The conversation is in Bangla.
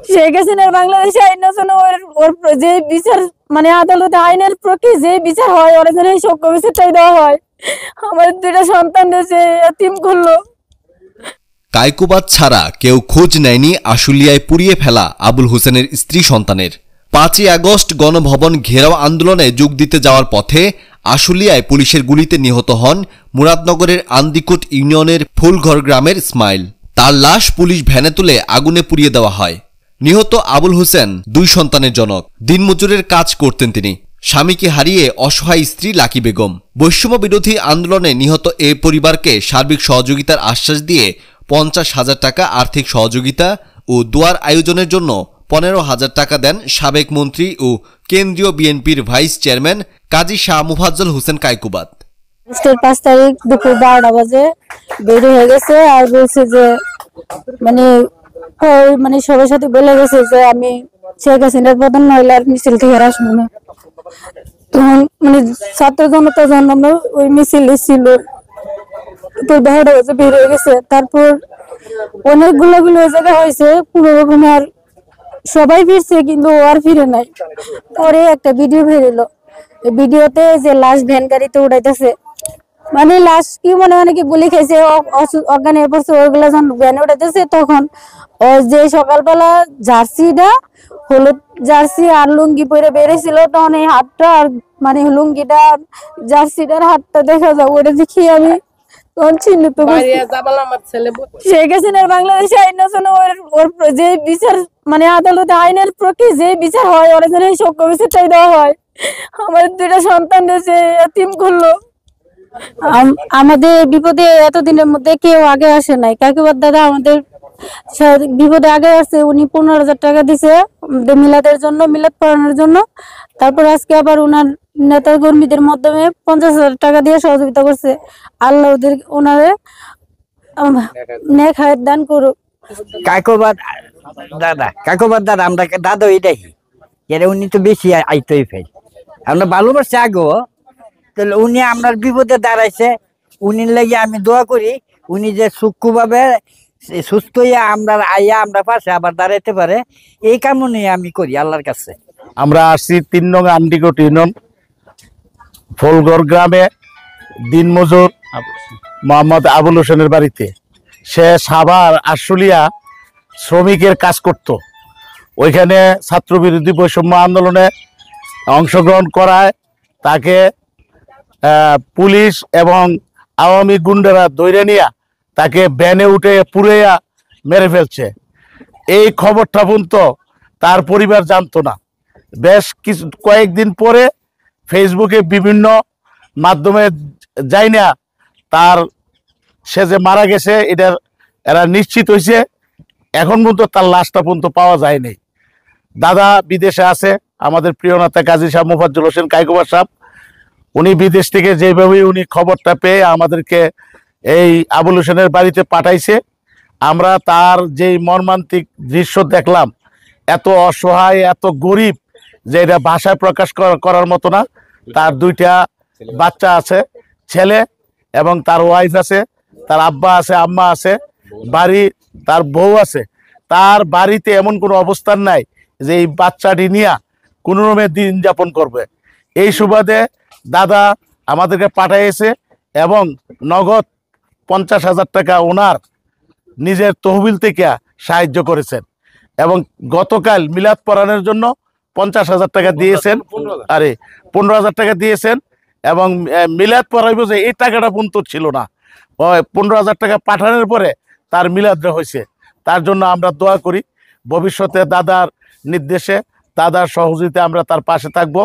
শেখ হাসিনার বাংলাদেশে আইনের জন্য ওর যে বিচার মানে আদালতে আইনের প্রতি যে বিচার হয় ওর জন্য এই সব বিচারটাই দেওয়া হয়। আমার দুইটা সন্তানদের যে এতিম করলো। কায়কোবাদ ছাড়া কেউ খোঁজ নেয়নি আশুলিয়ায় পুড়িয়ে ফেলা আবুল হোসেনের স্ত্রী সন্তানের। 5ই আগস্ট গণভবন ঘেরাও আন্দোলনে যোগ দিতে যাওয়ার পথে আশুলিয়ায় পুলিশের গুলিতে নিহত হন মুরাদনগরের আন্দিকোট ইউনিয়নের ফুলঘর গ্রামের ইসমাইল। তার লাশ পুলিশ ভ্যানে তুলে আগুনে পুড়িয়ে দেওয়া হয়। নিহত আবুল হোসেন 2 সন্তানের জনক। দিনমজুরের কাজ করতেন তিনি। স্বামীকে হারিয়ে অসহায় স্ত্রী লাকি বেগম। বৈষম্য বিরোধী আন্দোলনে নিহত এ পরিবারকে সার্বিক সহযোগিতার আশ্বাস দিয়ে 50,000 টাকা আর্থিক সহযোগিতা ও দোয়ার আয়োজনের জন্য 15,000 টাকা দেন সাবেক মন্ত্রী ও কেন্দ্রীয় বিএনপির ভাইস চেয়ারম্যান কাজী শাহ মুফাজ্জল হোসেন কায়কোবাদ। 5 তারিখ দুপুর 12টা বাজে বের হয়ে গেছে আর বলছে যে মানে সবার সাথে বলে গেছে যে আমি শেখ হাসিনার প্রধান মহিলার মিছিল থেকে আসবো না। তখন ছাত্র জনতার জন্য ওই মিছিল ছিল, তো 12টা বাজে বের হয়ে গেছে। তারপর অনেকগুলো জায়গা হয়েছে, কোনো রকম আর সবাই ফিরছে কিন্তু আর ফিরে নাই। পরে একটা ভিডিও বেরোলো, ভিডিওতে যে লাশ ভ্যান গাড়িতে উঠাইতেছে, লাশ কি অনেকে গুলি খাইছে অজ্ঞান হয়ে পড়ছে, ওইগুলা যখন ভ্যানে উঠাইতেছে তখন যে সকালবেলা জার্সিটা হলুদ জার্সি আর লুঙ্গি পরে বেরিয়েছিল, তখন এই হাতটা আর লুঙ্গিটা জার্সিটার হাতটা দেখা যায়। ওটা দেখি আমি তখন চিহ্নিত শেখ হাসিনার বাংলাদেশে আইনের জন্য ওর যে বিচার আদালতে আইনের প্রতি যে বিচার হয় ওর জন্য এই সব বিচারটাই দেওয়া হয়। আমার দুইটা সন্তানদের যে এতিম করলো। আমাদের বিপদে এতদিনের মধ্যে কেউ আগে আসে নাই। কায়কোবাদ দাদা আমাদের বিপদে আগে আসছে। উনি 15,000 টাকা দিছে মিলাদের জন্য, মিলাদ পড়ানোর জন্য। তারপর আজকে আবার ওনার নেতা কর্মীদের মাধ্যমে 50,000 টাকা দিয়ে সহযোগিতা করছে। আল্লাহ ওনারে নেক হায়াত দান করুক। কায়কোবাদ দাদা আমরা দাদা এটাই উনি তো বেশি আইতই ফেল, আমরা ভালোবাসছি আগেও। তাহলে উনি আপনার বিপদে দাঁড়াইছে, উনি লাগে আমি দোয়া করি উনি যে সূক্ষ্মভাবে সুস্থ হইয়া আমরা আইয়া আমরা পাশে আবার দাঁড়াইতে পারে, এই কামনা আমি করি আল্লাহর কাছে। আমরা আসছি 3 নং আন্দিকোট ইউনিয়ন ফুলঘর গ্রামে দিনমজুর মোহাম্মদ আবুল হোসেনের বাড়িতে। সে সাভার আশুলিয়া শ্রমিকের কাজ করত। ওইখানে ছাত্রবিরোধী বৈষম্য আন্দোলনে অংশগ্রহণ করায় তাকে পুলিশ এবং আওয়ামী গুন্ডারা ধরে নিয়ে তাকে ভ্যানে উঠে পুড়িয়ে মেরে ফেলছে। এই খবরটা পর্যন্ত তার পরিবার জানতো না। বেশ কয়েকদিন পরে ফেসবুকে বিভিন্ন মাধ্যমে যাই না তার সে যে মারা গেছে এরা নিশ্চিত হয়েছে। এখন পর্যন্ত তার লাশটা পর্যন্ত পাওয়া যায়নি। দাদা বিদেশে আছে, আমাদের প্রিয় নেতা কাজী শাহ মুফাজ্জল হোসেন কায়কোবাদ সাহেব, উনি বিদেশ থেকে যেভাবে উনি খবরটা পেয়ে আমাদেরকে এই আবুল হোসেনের বাড়িতে পাঠাইছে। আমরা তার যেই মর্মান্তিক দৃশ্য দেখলাম, এত অসহায় এত গরিব যে এটা ভাষায় প্রকাশ করার মতো না। তার 2টা বাচ্চা আছে, ছেলে এবং তার ওয়াইফ আছে, তার আব্বা আছে, আম্মা আছে, বাড়ি তার বউ আছে। তার বাড়িতে এমন কোনো অবস্থান নাই যে এই বাচ্চাটি নিয়ে কোনো রকমে দিন যাপন করবে। এই সুবাদে দাদা আমাদেরকে পাঠাইছে এবং নগদ 50,000 টাকা ওনার নিজের তহবিল থেকে সাহায্য করেছেন। এবং গতকাল মিলাদ পড়ানোর জন্য 50,000 টাকা দিয়েছেন, 15,000 টাকা দিয়েছেন। এবং মিলাদ পড়াইব যে এই টাকাটা পর্যন্ত ছিল না। 15,000 টাকা পাঠানোর পরে তার মিলাদটা হয়েছে। তার জন্য আমরা দোয়া করি ভবিষ্যতে দাদার নির্দেশে দাদার সহযোগিতা আমরা তার পাশে থাকবো।